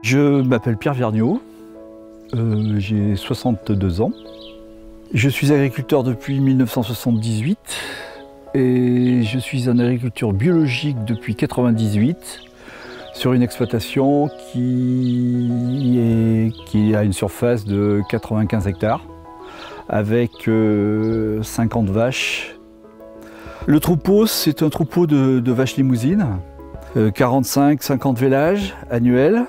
Je m'appelle Pierre Vergniaud, j'ai 62 ans. Je suis agriculteur depuis 1978 et je suis en agriculture biologique depuis 1998 sur une exploitation qui a une surface de 95 hectares avec 50 vaches. Le troupeau, c'est un troupeau de vaches limousines, 45-50 vélages annuels.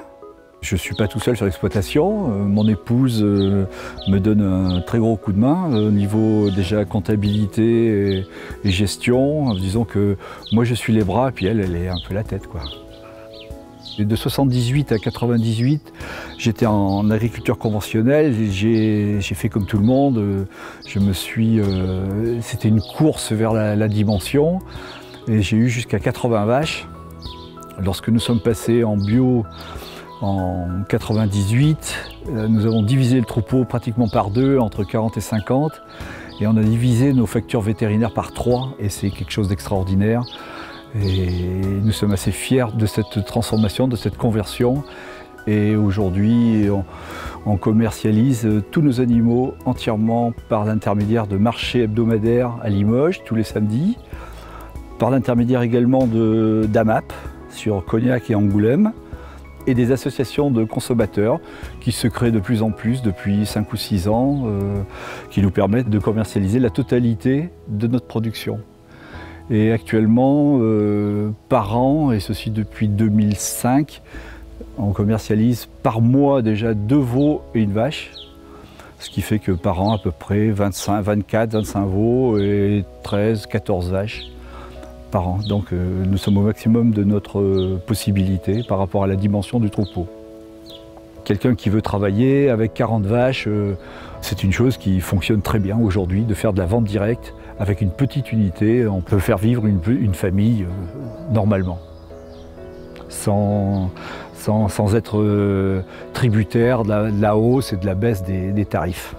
Je ne suis pas tout seul sur l'exploitation, mon épouse me donne un très gros coup de main au niveau déjà comptabilité et gestion. Disons que moi je suis les bras et puis elle est un peu la tête, quoi. Et de 78 à 98, j'étais en agriculture conventionnelle, j'ai fait comme tout le monde, c'était une course vers la dimension et j'ai eu jusqu'à 80 vaches. Lorsque nous sommes passés en bio, en 98, nous avons divisé le troupeau pratiquement par deux, entre 40 et 50, et on a divisé nos factures vétérinaires par 3, et c'est quelque chose d'extraordinaire. Et nous sommes assez fiers de cette transformation, de cette conversion. Et aujourd'hui, on commercialise tous nos animaux entièrement par l'intermédiaire de marchés hebdomadaires à Limoges, tous les samedis, par l'intermédiaire également d'AMAP, sur Cognac et Angoulême, et des associations de consommateurs qui se créent de plus en plus depuis 5 ou 6 ans, qui nous permettent de commercialiser la totalité de notre production. Et actuellement, par an, et ceci depuis 2005, on commercialise par mois déjà 2 veaux et une vache, ce qui fait que par an à peu près 24-25 veaux et 13-14 vaches par an. Donc nous sommes au maximum de notre possibilité par rapport à la dimension du troupeau. Quelqu'un qui veut travailler avec 40 vaches, c'est une chose qui fonctionne très bien aujourd'hui, de faire de la vente directe avec une petite unité. On peut faire vivre une famille normalement, sans être tributaire de la hausse et de la baisse des tarifs.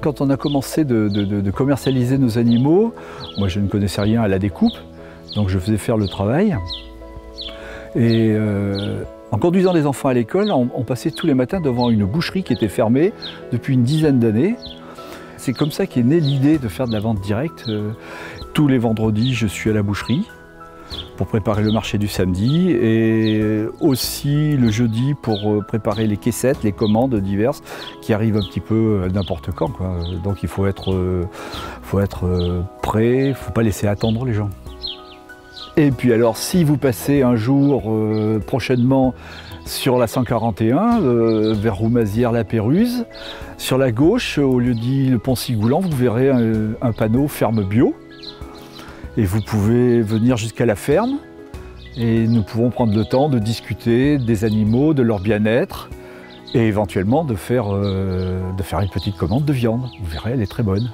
Quand on a commencé de commercialiser nos animaux, moi je ne connaissais rien à la découpe, donc je faisais faire le travail. Et en conduisant les enfants à l'école, on passait tous les matins devant une boucherie qui était fermée depuis une dizaine d'années. C'est comme ça qu'est née l'idée de faire de la vente directe. Tous les vendredis, je suis à la boucherie pour préparer le marché du samedi et aussi le jeudi pour préparer les caissettes, les commandes diverses qui arrivent un petit peu n'importe quand, quoi. Donc il faut être prêt, il ne faut pas laisser attendre les gens. Et puis alors, si vous passez un jour prochainement sur la 141, vers Roumazières-la-Péruse, sur la gauche, au lieu-dit le Pont-Sigoulan, vous verrez un panneau ferme bio. Et vous pouvez venir jusqu'à la ferme et nous pouvons prendre le temps de discuter des animaux, de leur bien-être et éventuellement de faire une petite commande de viande. Vous verrez, elle est très bonne.